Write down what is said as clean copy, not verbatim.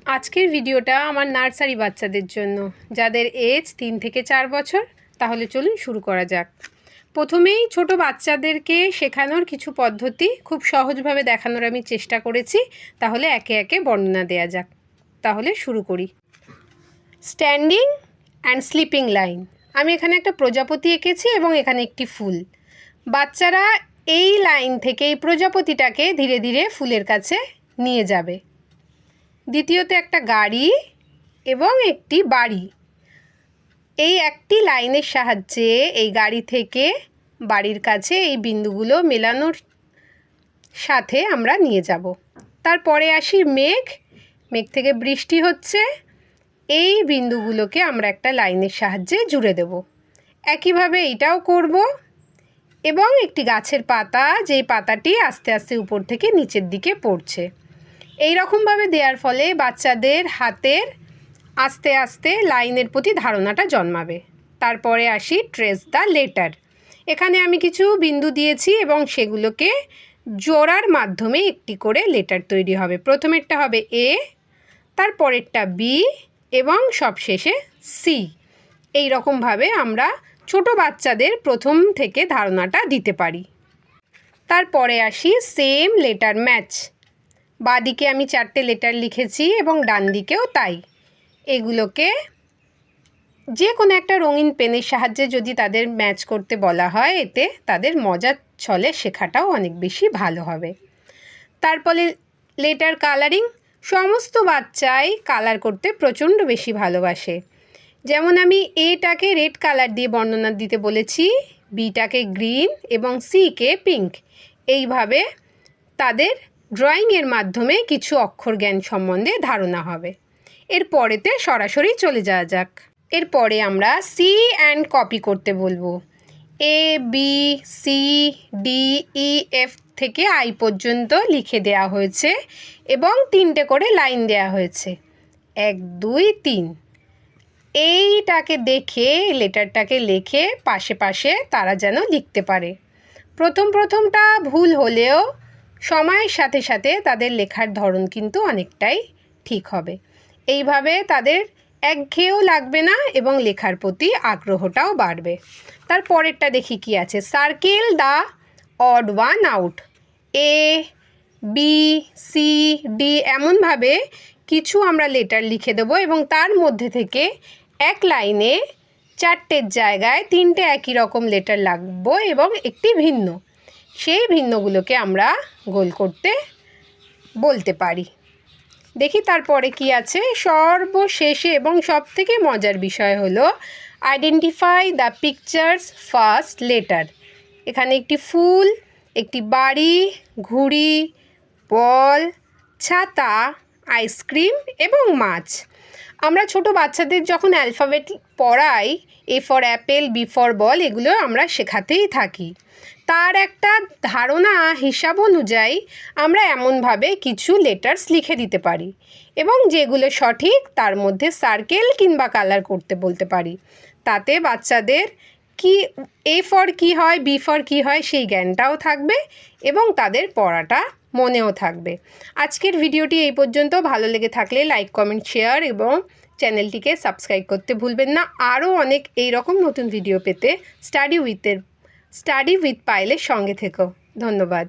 আজকের ভিডিওটা আমার নার্সারি বাচ্চাদের জন্য, যাদের এজ 3 থেকে 4 বছর। তাহলে চলুন শুরু করা যাক। প্রথমেই ছোট বাচ্চাদেরকে শেখানোর কিছু পদ্ধতি খুব সহজভাবে দেখানোর আমি চেষ্টা করেছি। তাহলে একে একে বর্ণনা দেয়া যাক। তাহলে শুরু করি। Standing and sleeping line. আমি এখানে একটা প্রজাপতি এঁকেছি এবং এখানে একটি ফুল। বাচ্চারা এই লাইন থেকে এই প্রজাপতিটাকে ধীরে ধীরে ফুলের কাছে নিয়ে যাবে। দ্বিতীয়ত একটা গাড়ি এবং একটি বাড়ি। এই একটি লাইনের সাহায্যে এই গাড়ি থেকে বাড়ির কাছে এই বিন্দুগুলো মেলানোর সাথে আমরা নিয়ে যাব। তারপরে আসি মেঘ। মেঘ থেকে বৃষ্টি হচ্ছে। এই বিন্দুগুলোকে আমরা একটা লাইনের সাহায্যে জুড়ে দেব। একইভাবে এটাও করব। এবং একটি গাছের পাতা, যেই পাতাটি আস্তে আস্তে উপর থেকে নিচের দিকে পড়ছে। এই রকমভাবে দেওয়ার ফলে বাচ্চাদের হাতের আস্তে আস্তে লাইনের প্রতি ধারণাটা জন্মাবে। তারপরে আসি ট্রেস দ্য লেটার। এখানে আমি কিছু বিন্দু দিয়েছি এবং সেগুলোকে জোড়ার মাধ্যমে একটি করে লেটার তৈরি হবে। প্রথমেরটা হবে এ, তারপরেরটা বি এবং সবশেষে সি। এই রকমভাবে আমরা ছোট বাচ্চাদের প্রথম থেকে ধারণাটা দিতে পারি। তারপরে আসি সেম লেটার ম্যাচ। বাঁদিকে আমি 4টে লেটার লিখেছি এবং ডান দিকেও তাই। এগুলোকে যে কোনো একটা রঙিন পেনের সাহায্যে যদি তাদের ম্যাচ করতে বলা হয়, এতে তাদের মজার ছলে শেখাটাও অনেক বেশি ভালো হবে। তারপরে লেটার কালারিং। সমস্ত বাচ্চাই কালার করতে প্রচণ্ড বেশি ভালোবাসে। যেমন আমি এটাকে রেড কালার দিয়ে বর্ণনা দিতে বলেছি, বিটাকে গ্রিন এবং সিকে পিঙ্ক। এইভাবে তাদের ড্রয়িংয়ের মাধ্যমে কিছু অক্ষর জ্ঞান সম্বন্ধে ধারণা হবে। এর পরেতে সরাসরি চলে যাওয়া যাক। এরপরে আমরা সি অ্যান্ড কপি করতে বলবো। A B C D E F থেকে আই পর্যন্ত লিখে দেওয়া হয়েছে এবং 3টে করে লাইন দেওয়া হয়েছে। 1 2 3। এইটাকে দেখে লেটারটাকে লিখে পাশে পাশে তারা যেন লিখতে পারে। প্রথমটা ভুল হলেও সময়ের সাথে সাথে তাদের লেখার ধরন কিন্তু অনেকটাই ঠিক হবে। এইভাবে তাদের একঘেয়েও লাগবে না এবং লেখার প্রতি আগ্রহটাও বাড়বে। তারপরেরটা দেখি কি আছে। Circle the odd one out. A B C D এমনভাবে কিছু আমরা লেটার লিখে দেবো এবং তার মধ্যে থেকে এক লাইনে 4টের জায়গায় 3টে একই রকম লেটার লাগবো এবং একটি ভিন্ন। সেই ভিন্নগুলোকে আমরা গোল করতে বলতে পারি। দেখি তারপরে কি আছে। সর্বশেষে এবং সবথেকে মজার বিষয় হলো identify the pictures first letter. এখানে একটি ফুল, একটি বাড়ি, ঘুড়ি, বল, ছাতা, আইসক্রিম এবং মাছ। আমরা ছোট বাচ্চাদের যখন অ্যালফাবেট পড়াই, A for apple, B for ball, এগুলো আমরা শেখাতেই থাকি। তার একটা ধারণা হিসাব অনুযায়ী আমরা এমনভাবে কিছু লেটার্স লিখে দিতে পারি এবং যেগুলো সঠিক তার মধ্যে সার্কেল কিংবা কালার করতে বলতে পারি। তাতে বাচ্চাদের কি এ ফর কী হয়, বি ফর কী হয় সেই জ্ঞানটাও থাকবে এবং তাদের পড়াটা মনেও থাকবে। আজকের ভিডিওটি এই পর্যন্ত। ভালো লেগে থাকলে লাইক, কমেন্ট, শেয়ার এবং চ্যানেলটিকে সাবস্ক্রাইব করতে ভুলবেন না। আরও অনেক এই রকম নতুন ভিডিও পেতে স্টাডি উইথ পায়েলের সঙ্গে থেকো। ধন্যবাদ।